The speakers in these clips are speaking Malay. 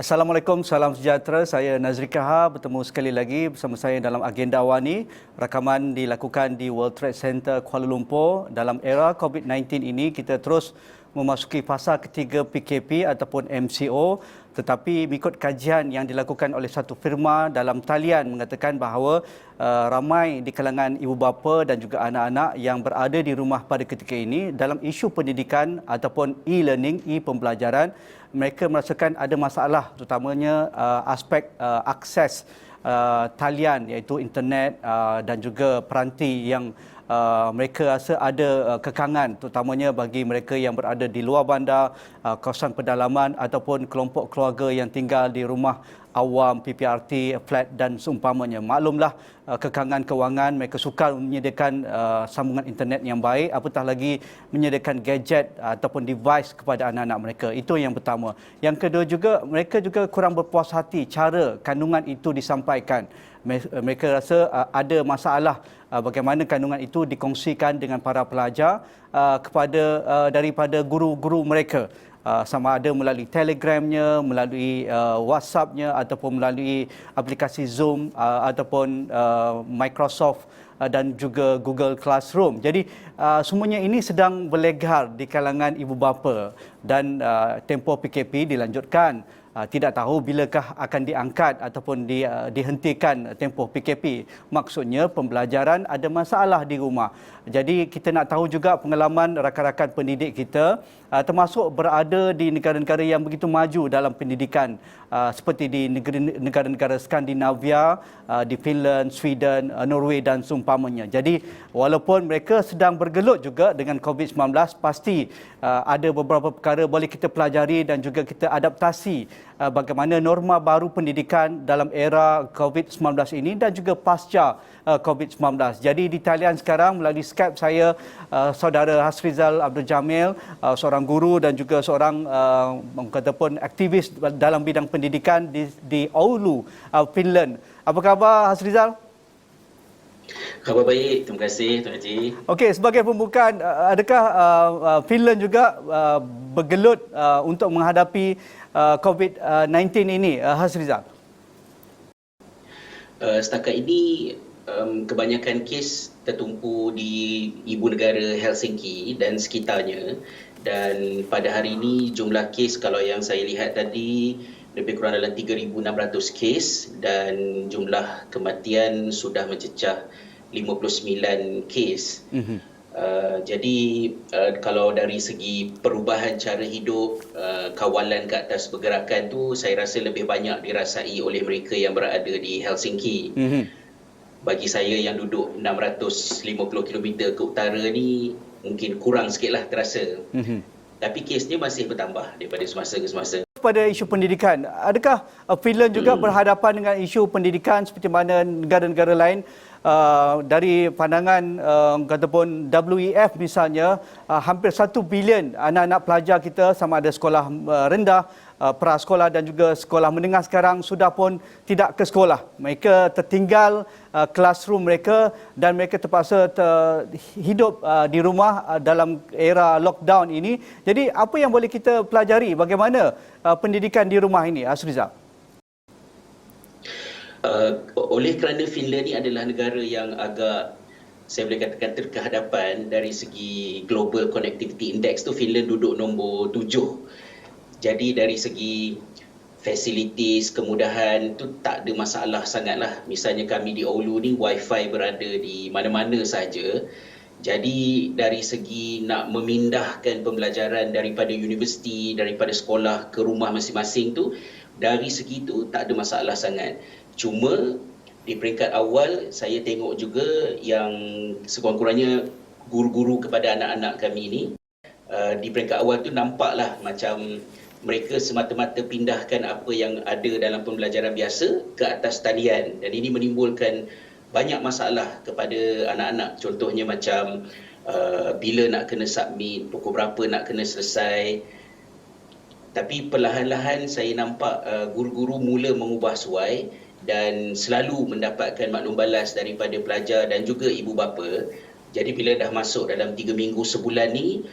Assalamualaikum, salam sejahtera. Saya Nazri Kahar, bertemu sekali lagi bersama saya dalam Agenda Awani. Rakaman dilakukan di World Trade Center Kuala Lumpur. Dalam era COVID-19 ini, kita terus memasuki fasa ketiga PKP ataupun MCO. Tetapi mengikut kajian yang dilakukan oleh satu firma dalam talian mengatakan bahawa ramai di kalangan ibu bapa dan juga anak-anak yang berada di rumah pada ketika ini dalam isu pendidikan ataupun e-learning, e-pembelajaran, mereka merasakan ada masalah, terutamanya aspek akses talian iaitu internet dan juga peranti yang mereka rasa ada kekangan, terutamanya bagi mereka yang berada di luar bandar, kawasan pedalaman ataupun kelompok keluarga yang tinggal di rumah awam, PPRT, flat dan seumpamanya. Maklumlah kekangan kewangan, mereka sukar menyediakan sambungan internet yang baik, apatah lagi menyediakan gadget ataupun device kepada anak-anak mereka. Itu yang pertama. Yang kedua juga, mereka juga kurang berpuas hati cara kandungan itu disampaikan. Mereka rasa ada masalah bagaimana kandungan itu dikongsikan dengan para pelajar daripada guru-guru mereka. Sama ada melalui Telegramnya, melalui WhatsAppnya ataupun melalui aplikasi Zoom ataupun Microsoft dan juga Google Classroom. Jadi semuanya ini sedang berlegar di kalangan ibu bapa dan tempoh PKP dilanjutkan. Tidak tahu bilakah akan diangkat ataupun dihentikan tempoh PKP. Maksudnya pembelajaran ada masalah di rumah. Jadi kita nak tahu juga pengalaman rakan-rakan pendidik kita termasuk berada di negara-negara yang begitu maju dalam pendidikan seperti di negara-negara Skandinavia, di Finland, Sweden, Norway dan seumpamanya. Jadi walaupun mereka sedang bergelut juga dengan COVID-19, pasti ada beberapa perkara boleh kita pelajari dan juga kita adaptasi bagaimana norma baru pendidikan dalam era COVID-19 ini dan juga pasca COVID-19. Jadi di talian sekarang melalui Skype saya saudara Hasrizal Abdul Jamil, seorang guru dan juga seorang kataupun aktivis dalam bidang pendidikan di Oulu, Finland. Apa khabar Hasrizal? Khabar baik, terima kasih Tuan Haji. Okey, sebagai pembukaan, adakah Finland juga bergelut untuk menghadapi COVID-19 ini, Hasrizal? Setakat ini kebanyakan kes tertumpu di ibu negara Helsinki dan sekitarnya, dan pada hari ini jumlah kes kalau yang saya lihat tadi lebih kurang dalam 3,600 kes dan jumlah kematian sudah mencecah 59 kes. Jadi kalau dari segi perubahan cara hidup, kawalan ke atas pergerakan tu saya rasa lebih banyak dirasai oleh mereka yang berada di Helsinki. Bagi saya yang duduk 650 km ke utara ni mungkin kurang sikitlah terasa. Tapi kesnya masih bertambah daripada semasa ke semasa. Pada isu pendidikan, adakah Finland juga berhadapan dengan isu pendidikan seperti mana negara-negara lain? Dari pandangan kataupun WEF misalnya, hampir 1 bilion anak-anak pelajar kita sama ada sekolah rendah, prasekolah dan juga sekolah menengah sekarang sudah pun tidak ke sekolah. Mereka tertinggal classroom mereka dan mereka terpaksa hidup di rumah dalam era lockdown ini. Jadi apa yang boleh kita pelajari bagaimana pendidikan di rumah ini, Hasrizal? Oleh kerana Finland ni adalah negara yang agak, saya boleh katakan, terkehadapan dari segi Global Connectivity Index tu, Finland duduk nombor 7. Jadi dari segi facilities, kemudahan tu tak ada masalah sangatlah. Misalnya kami di Oulu ni wifi berada di mana-mana saja. Jadi dari segi nak memindahkan pembelajaran daripada universiti, daripada sekolah ke rumah masing-masing tu, dari segi tu tak ada masalah sangat. Cuma di peringkat awal saya tengok juga yang sekurang-kurangnya guru-guru kepada anak-anak kami ni, di peringkat awal tu nampaklah macam mereka semata-mata pindahkan apa yang ada dalam pembelajaran biasa ke atas talian, dan ini menimbulkan banyak masalah kepada anak-anak. Contohnya macam bila nak kena submit, pukul berapa nak kena selesai. Tapi perlahan-lahan saya nampak guru-guru mula mengubah suai dan selalu mendapatkan maklum balas daripada pelajar dan juga ibu bapa. Jadi bila dah masuk dalam 3 minggu sebulan ni,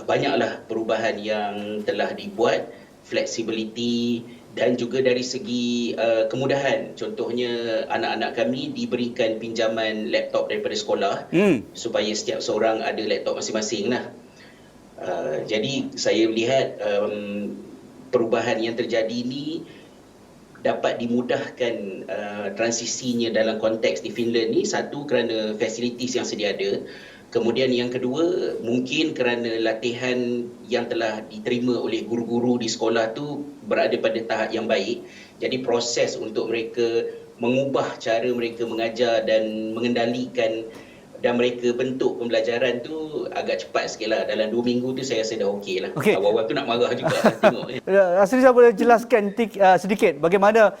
banyaklah perubahan yang telah dibuat, flexibility dan juga dari segi kemudahan. Contohnya anak-anak kami diberikan pinjaman laptop daripada sekolah supaya setiap seorang ada laptop masing-masing lah. Jadi saya melihat perubahan yang terjadi ini dapat dimudahkan transisinya dalam konteks di Finland ni. Satu, kerana facilities yang sedia ada. Kemudian yang kedua, mungkin kerana latihan yang telah diterima oleh guru-guru di sekolah tu berada pada tahap yang baik. Jadi proses untuk mereka mengubah cara mereka mengajar dan mengendalikan dan mereka bentuk pembelajaran tu agak cepat sikit lah. Dalam 2 minggu tu saya rasa dah okey lah. Okey. Awal-awal tu nak marah juga tengok. Asri, saya boleh jelaskan sedikit bagaimana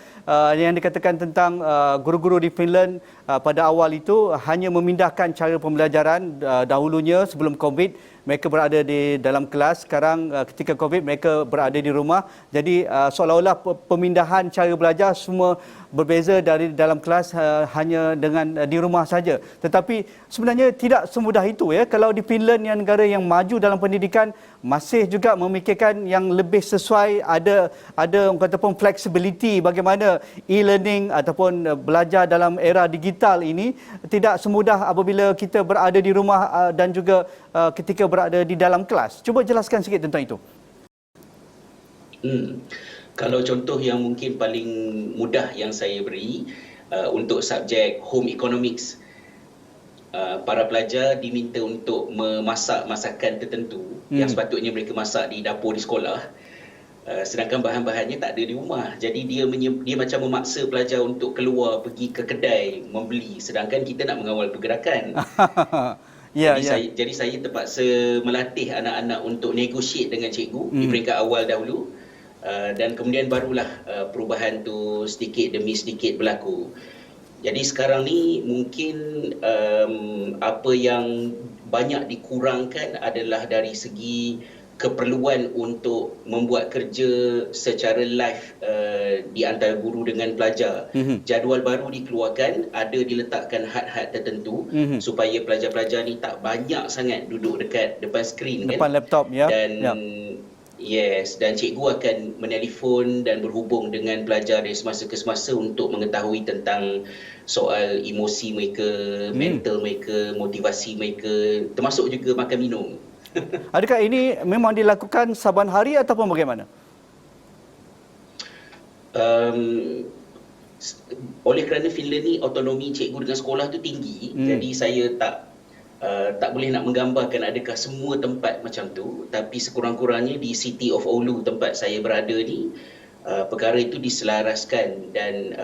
yang dikatakan tentang guru-guru di Finland pada awal itu hanya memindahkan cara pembelajaran. Dahulunya sebelum COVID mereka berada di dalam kelas, sekarang ketika COVID mereka berada di rumah. Jadi seolah-olah pemindahan cara belajar semua berbeza dari dalam kelas hanya dengan di rumah saja. Tetapi sebenarnya tidak semudah itu ya. Kalau di Finland, yang negara yang maju dalam pendidikan, masih juga memikirkan yang lebih sesuai, ada orang kata pun flexibility bagaimana e-learning ataupun belajar dalam era digital ini tidak semudah apabila kita berada di rumah dan juga ketika berada di dalam kelas. Cuba jelaskan sikit tentang itu. Kalau contoh yang mungkin paling mudah yang saya beri untuk subjek home economics, para pelajar diminta untuk memasak masakan tertentu yang sepatutnya mereka masak di dapur di sekolah, sedangkan bahan-bahannya tak ada di rumah. Jadi dia macam memaksa pelajar untuk keluar pergi ke kedai membeli, sedangkan kita nak mengawal pergerakan. Jadi saya terpaksa melatih anak-anak untuk negotiate dengan cikgu di peringkat awal dahulu, dan kemudian barulah perubahan tu sedikit demi sedikit berlaku. Jadi sekarang ni mungkin apa yang banyak dikurangkan adalah dari segi keperluan untuk membuat kerja secara live di antara guru dengan pelajar. Jadual baru dikeluarkan, ada diletakkan had-had tertentu supaya pelajar-pelajar ni tak banyak sangat duduk dekat depan skrin, depan laptop ya. Dan cikgu akan menelefon dan berhubung dengan pelajar dari semasa ke semasa untuk mengetahui tentang soal emosi mereka, mental mereka, motivasi mereka, termasuk juga makan minum. Adakah ini memang dilakukan saban hari ataupun bagaimana? Oleh kerana Finland ni autonomi cikgu dengan sekolah tu tinggi, jadi saya tak boleh nak menggambarkan adakah semua tempat macam tu, tapi sekurang-kurangnya di City of Oulu tempat saya berada ni, perkara itu diselaraskan dan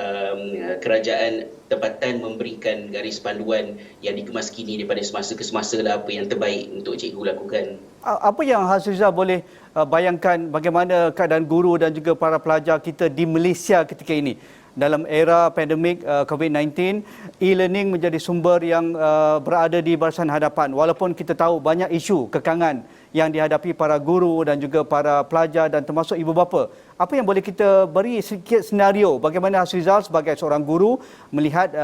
kerajaan tempatan memberikan garis panduan yang dikemaskini daripada semasa ke semasa lah apa yang terbaik untuk cikgu lakukan. Apa yang Hasrizal boleh bayangkan bagaimana keadaan guru dan juga para pelajar kita di Malaysia ketika ini? Dalam era pandemik COVID-19, e-learning menjadi sumber yang berada di barisan hadapan. Walaupun kita tahu banyak isu kekangan yang dihadapi para guru dan juga para pelajar dan termasuk ibu bapa. Apa yang boleh kita beri sedikit senario bagaimana Hasrizal sebagai seorang guru melihat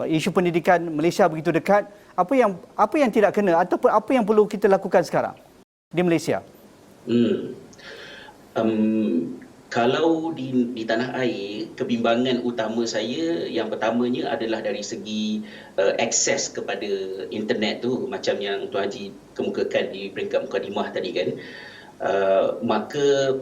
isu pendidikan Malaysia begitu dekat, apa yang tidak kena ataupun apa yang perlu kita lakukan sekarang di Malaysia? Kalau di tanah air, kebimbangan utama saya yang pertamanya adalah dari segi akses kepada internet tu, macam yang Tuan Haji kemukakan di peringkat mukadimah tadi kan. Maka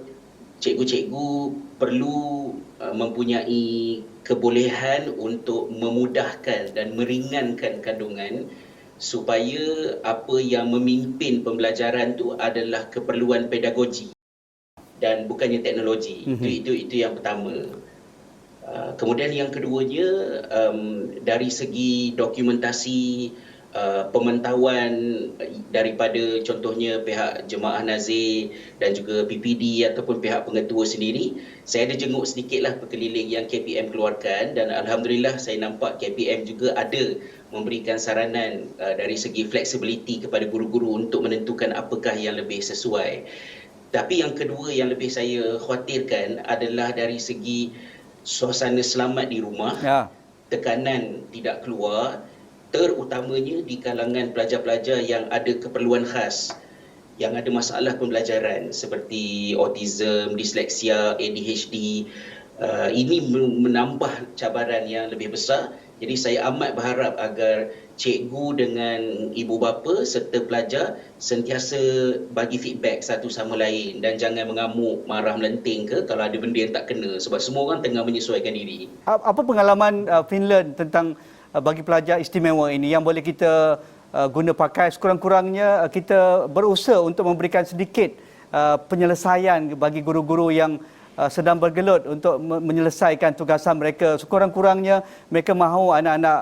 cikgu-cikgu perlu mempunyai kebolehan untuk memudahkan dan meringankan kandungan supaya apa yang memimpin pembelajaran tu adalah keperluan pedagogi dan bukannya teknologi. Itu yang pertama. Kemudian yang keduanya, dari segi dokumentasi, pemantauan daripada contohnya pihak Jemaah Nazir dan juga PPD ataupun pihak pengetua sendiri, saya ada jenguk sedikitlah perkeliling yang KPM keluarkan, dan alhamdulillah saya nampak KPM juga ada memberikan saranan dari segi flexibility kepada guru-guru untuk menentukan apakah yang lebih sesuai. Tapi yang kedua yang lebih saya khawatirkan adalah dari segi suasana selamat di rumah, tekanan tidak keluar, terutamanya di kalangan pelajar-pelajar yang ada keperluan khas. yang ada masalah pembelajaran seperti autism, disleksia, ADHD. Ini menambah cabaran yang lebih besar. Jadi saya amat berharap agar cikgu dengan ibu bapa serta pelajar sentiasa bagi feedback satu sama lain dan jangan mengamuk, marah melenting ke kalau ada benda yang tak kena, sebab semua orang tengah menyesuaikan diri. Apa pengalaman Finland tentang bagi pelajar istimewa ini yang boleh kita guna pakai? Sekurang-kurangnya kita berusaha untuk memberikan sedikit penyelesaian bagi guru-guru yang sedang bergelut untuk menyelesaikan tugasan mereka. Sekurang-kurangnya mereka mahu anak-anak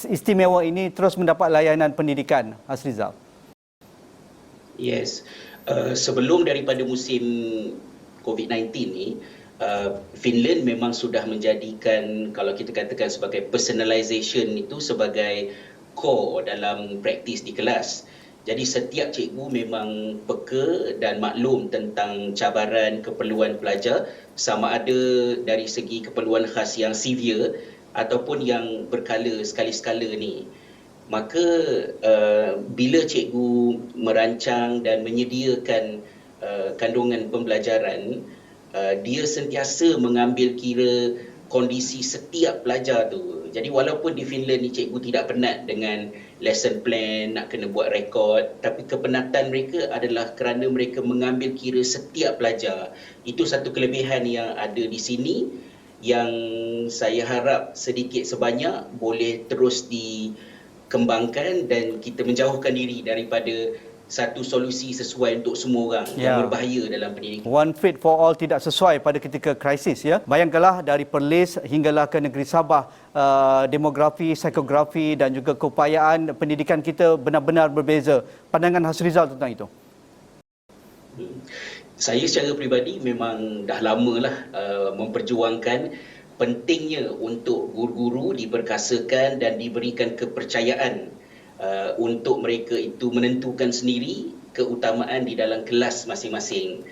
istimewa ini terus mendapat layanan pendidikan. Hasrizal. Yes. Sebelum daripada musim COVID-19 ni, Finland memang sudah menjadikan, kalau kita katakan sebagai personalization itu sebagai core dalam praktis di kelas. Jadi setiap cikgu memang peka dan maklum tentang cabaran keperluan pelajar, sama ada dari segi keperluan khas yang severe ataupun yang berkala sekali-sekala ni. Maka bila cikgu merancang dan menyediakan kandungan pembelajaran, dia sentiasa mengambil kira kondisi setiap pelajar tu. Jadi walaupun di Finland ni cikgu tidak penat dengan lesson plan, nak kena buat rekod, tapi kepenatan mereka adalah kerana mereka mengambil kira setiap pelajar. Itu satu kelebihan yang ada di sini yang saya harap sedikit sebanyak boleh terus dikembangkan dan kita menjauhkan diri daripada satu solusi sesuai untuk semua orang yang berbahaya dalam pendidikan. One fit for all tidak sesuai pada ketika krisis, ya. Bayangkanlah dari Perlis hinggalah ke negeri Sabah, demografi, psikografi dan juga keupayaan pendidikan kita benar-benar berbeza. Pandangan Hasrizal tentang itu? Saya secara peribadi memang dah lamalah memperjuangkan pentingnya untuk guru-guru diperkasakan dan diberikan kepercayaan untuk mereka itu menentukan sendiri keutamaan di dalam kelas masing-masing.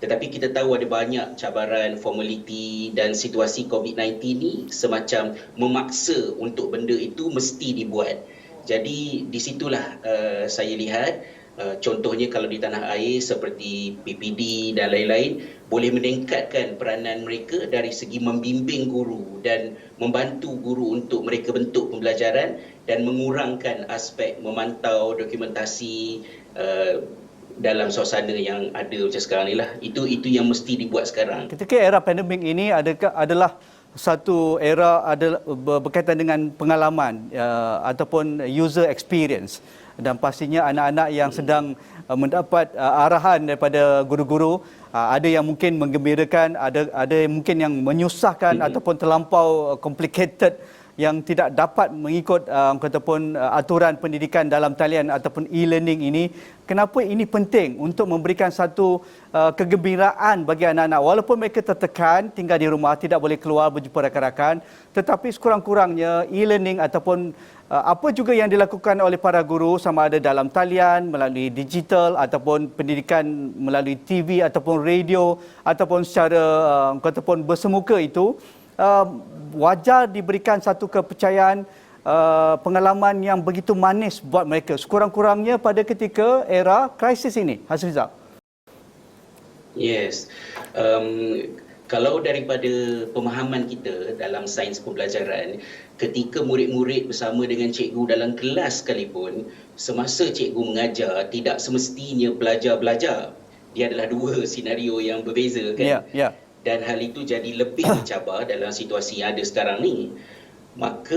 Tetapi kita tahu ada banyak cabaran, formaliti dan situasi COVID-19 ni semacam memaksa untuk benda itu mesti dibuat. Jadi di situlah saya lihat contohnya kalau di tanah air seperti PPD dan lain-lain boleh meningkatkan peranan mereka dari segi membimbing guru dan membantu guru untuk mereka bentuk pembelajaran dan mengurangkan aspek memantau dokumentasi dalam suasana yang ada macam sekarang ni lah. Itu yang mesti dibuat sekarang. Ketika era pandemik ini adalah satu era berkaitan dengan pengalaman ataupun user experience, dan pastinya anak-anak yang sedang mendapat arahan daripada guru-guru, ada yang mungkin menggembirakan, ada yang mungkin yang menyusahkan ataupun terlampau complicated yang tidak dapat mengikut ataupun aturan pendidikan dalam talian ataupun e-learning ini. Kenapa ini penting untuk memberikan satu kegembiraan bagi anak-anak walaupun mereka tertekan tinggal di rumah, tidak boleh keluar berjumpa rakan-rakan, tetapi sekurang-kurangnya e-learning ataupun apa juga yang dilakukan oleh para guru, sama ada dalam talian, melalui digital ataupun pendidikan melalui TV ataupun radio ataupun secara ataupun bersemuka itu, wajar diberikan satu kepercayaan, pengalaman yang begitu manis buat mereka, sekurang-kurangnya pada ketika era krisis ini. Hasrizal. Yes. Kalau daripada pemahaman kita dalam sains pembelajaran, ketika murid-murid bersama dengan cikgu dalam kelas sekalipun, semasa cikgu mengajar, tidak semestinya pelajar belajar. Dia adalah dua senario yang berbeza, kan? Ya. Dan hal itu jadi lebih mencabar dalam situasi yang ada sekarang ni. Maka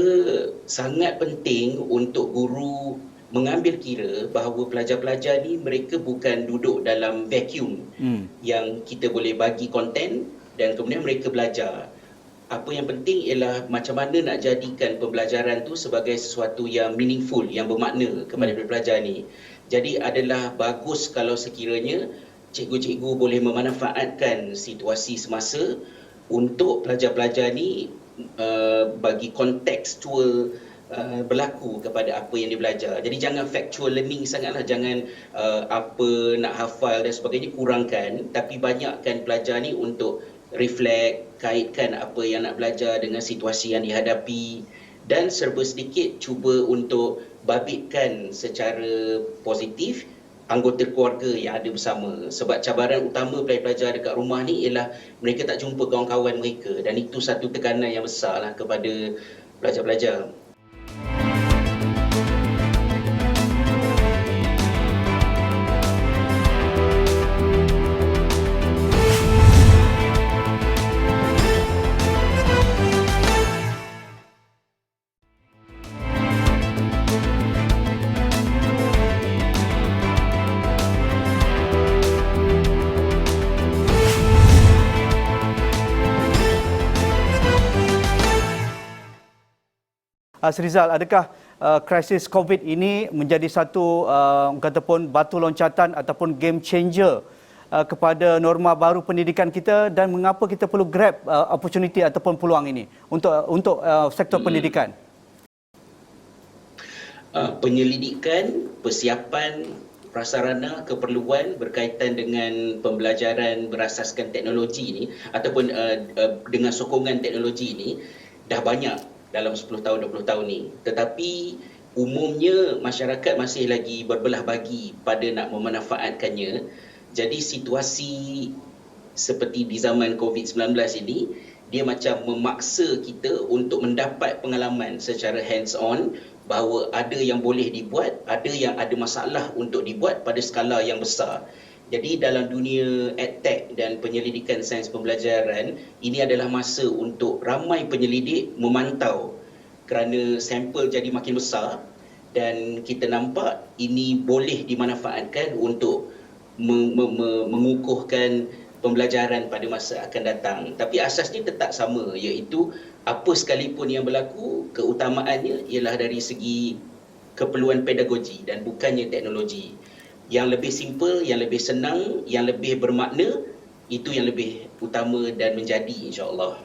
sangat penting untuk guru mengambil kira bahawa pelajar-pelajar ni mereka bukan duduk dalam vacuum yang kita boleh bagi konten dan kemudian mereka belajar. Apa yang penting ialah macam mana nak jadikan pembelajaran tu sebagai sesuatu yang meaningful, yang bermakna kepada pelajar ni. Jadi adalah bagus kalau sekiranya cikgu-cikgu boleh memanfaatkan situasi semasa untuk pelajar-pelajar ni bagi kontekstual berlaku kepada apa yang dia belajar. Jadi jangan factual learning sangatlah, jangan apa nak hafal dan sebagainya kurangkan, tapi banyakkan pelajar ni untuk reflect, kaitkan apa yang nak belajar dengan situasi yang dihadapi dan serba sedikit cuba untuk babitkan secara positif anggota keluarga yang ada bersama. Sebab cabaran utama pelajar-pelajar dekat rumah ni ialah mereka tak jumpa kawan-kawan mereka, dan itu satu tekanan yang besar lah kepada pelajar-pelajar. Srizal, adakah krisis COVID ini menjadi satu kata pun batu loncatan ataupun game changer kepada norma baru pendidikan kita, dan mengapa kita perlu grab opportunity ataupun peluang ini untuk sektor pendidikan? Penyelidikan, persiapan, prasarana, keperluan berkaitan dengan pembelajaran berasaskan teknologi ini ataupun dengan sokongan teknologi ini dah banyak dalam 10 tahun, 20 tahun ni. Tetapi umumnya masyarakat masih lagi berbelah bagi pada nak memanfaatkannya. Jadi situasi seperti di zaman COVID-19 ini, dia macam memaksa kita untuk mendapat pengalaman secara hands-on bahawa ada yang boleh dibuat, ada yang ada masalah untuk dibuat pada skala yang besar. Jadi dalam dunia edtech dan penyelidikan sains pembelajaran, ini adalah masa untuk ramai penyelidik memantau kerana sampel jadi makin besar, dan kita nampak ini boleh dimanfaatkan untuk mengukuhkan pembelajaran pada masa akan datang. Tapi asasnya tetap sama, iaitu apa sekalipun yang berlaku, keutamaannya ialah dari segi keperluan pedagogi dan bukannya teknologi. Yang lebih simple, yang lebih senang, yang lebih bermakna, itu yang lebih utama dan menjadi, insya-Allah.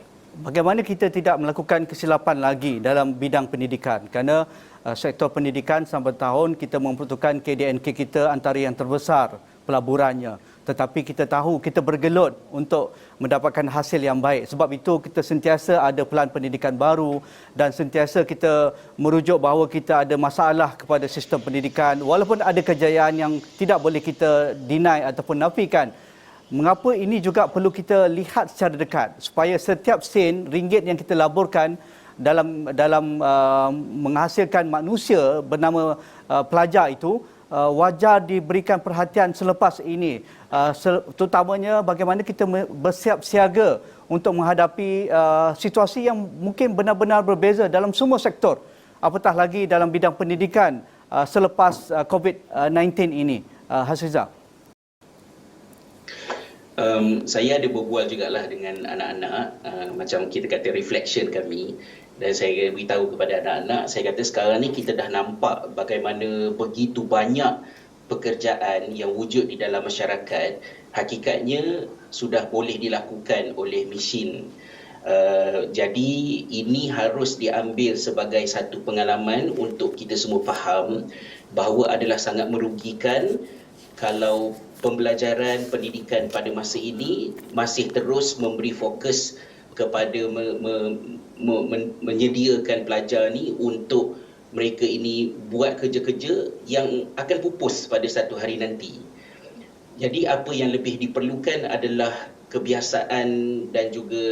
Bagaimana kita tidak melakukan kesilapan lagi dalam bidang pendidikan? Kerana sektor pendidikan sampai tahun kita memperuntukkan KDNK kita antara yang terbesar pelaburannya. Tetapi kita tahu kita bergelut untuk mendapatkan hasil yang baik. Sebab itu kita sentiasa ada pelan pendidikan baru dan sentiasa kita merujuk bahawa kita ada masalah kepada sistem pendidikan. Walaupun ada kejayaan yang tidak boleh kita deny ataupun nafikan. Mengapa ini juga perlu kita lihat secara dekat supaya setiap sen ringgit yang kita laburkan dalam menghasilkan manusia bernama pelajar itu wajar diberikan perhatian selepas ini, terutamanya bagaimana kita bersiap siaga untuk menghadapi situasi yang mungkin benar-benar berbeza dalam semua sektor, apatah lagi dalam bidang pendidikan selepas COVID-19 ini. Hasriza. Saya ada berbual jugalah dengan anak-anak, macam kita kata reflection kami, dan saya beritahu kepada anak-anak, saya kata sekarang ni kita dah nampak bagaimana begitu banyak pekerjaan yang wujud di dalam masyarakat hakikatnya sudah boleh dilakukan oleh mesin. Jadi ini harus diambil sebagai satu pengalaman untuk kita semua faham bahawa adalah sangat merugikan kalau pembelajaran pendidikan pada masa ini masih terus memberi fokus kepada menyediakan pelajar ni untuk mereka ini buat kerja-kerja yang akan pupus pada satu hari nanti. Jadi apa yang lebih diperlukan adalah kebiasaan dan juga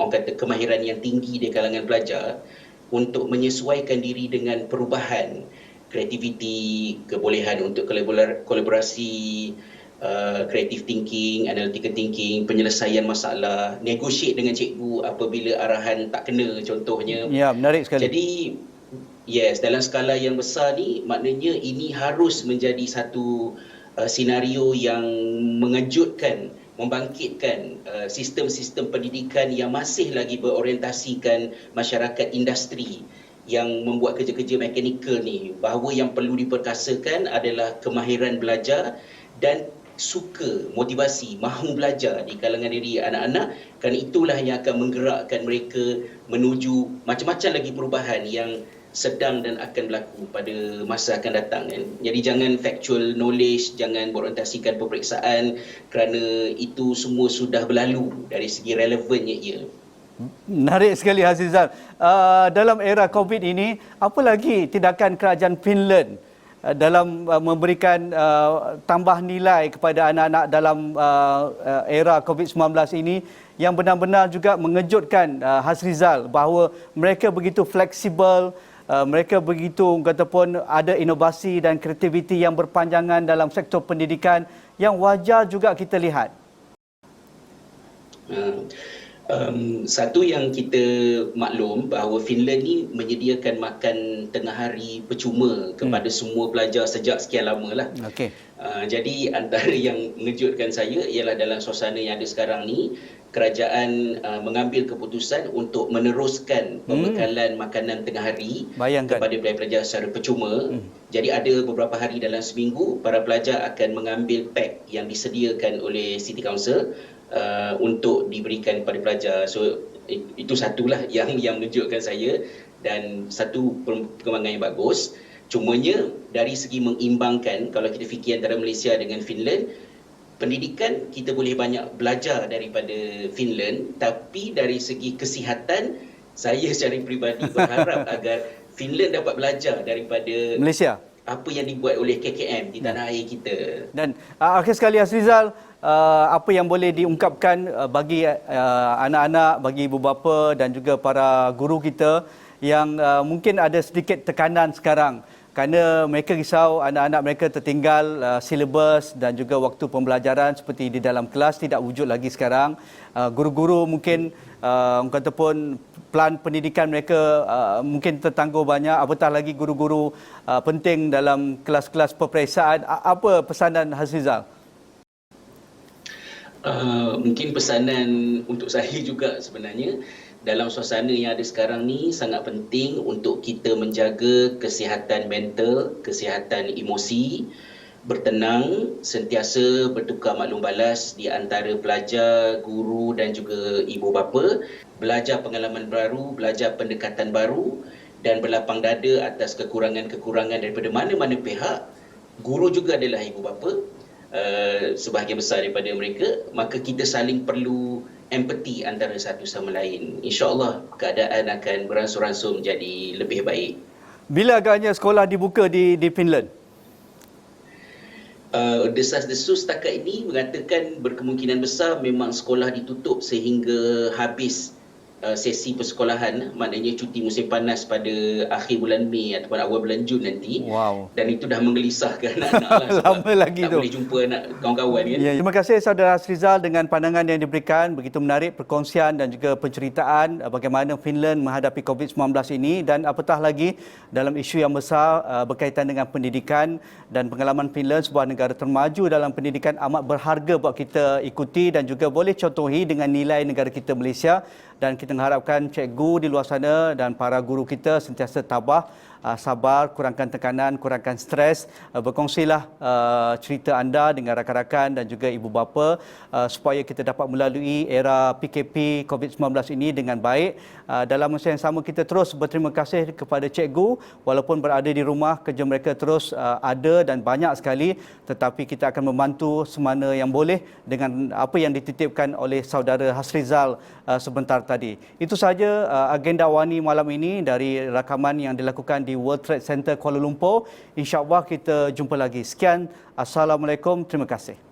orang kata kemahiran yang tinggi di kalangan pelajar untuk menyesuaikan diri dengan perubahan kreativiti, kebolehan untuk kolaborasi, creative thinking, analytical thinking, penyelesaian masalah, negotiate dengan cikgu apabila arahan tak kena contohnya. Ya, menarik sekali. Jadi yes, dalam skala yang besar ni maknanya ini harus menjadi satu senario yang mengejutkan, membangkitkan sistem-sistem pendidikan yang masih lagi berorientasikan masyarakat industri yang membuat kerja-kerja mekanikal ni, bahawa yang perlu diperkasakan adalah kemahiran belajar dan suka, motivasi, mahu belajar di kalangan diri anak-anak, kerana itulah yang akan menggerakkan mereka menuju macam-macam lagi perubahan yang sedang dan akan berlaku pada masa akan datang. Jadi jangan factual knowledge, jangan berorientasikan peperiksaan, kerana itu semua sudah berlalu dari segi relevannya ia. Menarik sekali Hasrizal. Dalam era COVID ini, apa lagi tindakan kerajaan Finland dalam memberikan tambah nilai kepada anak-anak dalam era COVID-19 ini yang benar-benar juga mengejutkan Hasrizal bahawa mereka begitu fleksibel, mereka begitu kata pun ada inovasi dan kreativiti yang berpanjangan dalam sektor pendidikan yang wajar juga kita lihat. Satu yang kita maklum bahawa Finland ni menyediakan makan tengah hari percuma kepada semua pelajar sejak sekian lama lah. Okey. Jadi antara yang mengejutkan saya ialah dalam suasana yang ada sekarang ni, kerajaan mengambil keputusan untuk meneruskan pembekalan makanan tengah hari kepada pelajar-pelajar secara percuma. Jadi ada beberapa hari dalam seminggu, para pelajar akan mengambil pack yang disediakan oleh City Council untuk diberikan kepada pelajar. So itu satulah yang mengejutkan saya dan satu perkembangan yang bagus. Cumanya dari segi mengimbangkan, kalau kita fikir antara Malaysia dengan Finland, pendidikan kita boleh banyak belajar daripada Finland, tapi dari segi kesihatan saya secara peribadi berharap agar Finland dapat belajar daripada Malaysia, apa yang dibuat oleh KKM di tanah air kita. Dan akhir sekali Hasrizal, apa yang boleh diungkapkan bagi anak-anak, bagi ibu bapa dan juga para guru kita yang mungkin ada sedikit tekanan sekarang kerana mereka risau anak-anak mereka tertinggal silibus dan juga waktu pembelajaran seperti di dalam kelas tidak wujud lagi sekarang. Guru-guru mungkin kata pun plan pendidikan mereka mungkin tertangguh banyak, apatah lagi guru-guru penting dalam kelas-kelas peperiksaan. Apa pesanan Hasrizal? Mungkin pesanan untuk saya juga sebenarnya, dalam suasana yang ada sekarang ni sangat penting untuk kita menjaga kesihatan mental, kesihatan emosi, bertenang, sentiasa bertukar maklum balas di antara pelajar, guru dan juga ibu bapa, belajar pengalaman baru, belajar pendekatan baru dan berlapang dada atas kekurangan-kekurangan daripada mana-mana pihak. Guru juga adalah ibu bapa, sebahagian besar daripada mereka, maka kita saling perlu empati antara satu sama lain. InsyaAllah keadaan akan beransur-ansur menjadi lebih baik. Bila agaknya sekolah dibuka di Finland? Desas-desus setakat ini mengatakan berkemungkinan besar memang sekolah ditutup sehingga habis sesi persekolahan, maknanya cuti musim panas pada akhir bulan Mei ataupun awal bulan Jun nanti. Wow. Dan itu dah menggelisahkan anak-anak lah, lama lagi tak tu. boleh jumpa anak kawan-kawan kan. Ya, terima kasih saudara Hasrizal dengan pandangan yang diberikan, begitu menarik perkongsian dan juga penceritaan bagaimana Finland menghadapi COVID-19 ini dan apatah lagi dalam isu yang besar berkaitan dengan pendidikan dan pengalaman Finland, sebuah negara termaju dalam pendidikan, amat berharga buat kita ikuti dan juga boleh contohi dengan nilai negara kita Malaysia. Dan kita mengharapkan cikgu di luar sana dan para guru kita sentiasa tabah, sabar, kurangkan tekanan, kurangkan stres. Berkongsilah cerita anda dengan rakan-rakan dan juga ibu bapa supaya kita dapat melalui era PKP COVID-19 ini dengan baik. Dalam masa yang sama kita terus berterima kasih kepada cikgu walaupun berada di rumah, kerja mereka terus ada dan banyak sekali, tetapi kita akan membantu semana yang boleh dengan apa yang dititipkan oleh saudara Hasrizal sebentar tadi. Itu sahaja agenda Wani malam ini dari rakaman yang dilakukan di World Trade Center Kuala Lumpur. InsyaAllah kita jumpa lagi. Sekian. Assalamualaikum. Terima kasih.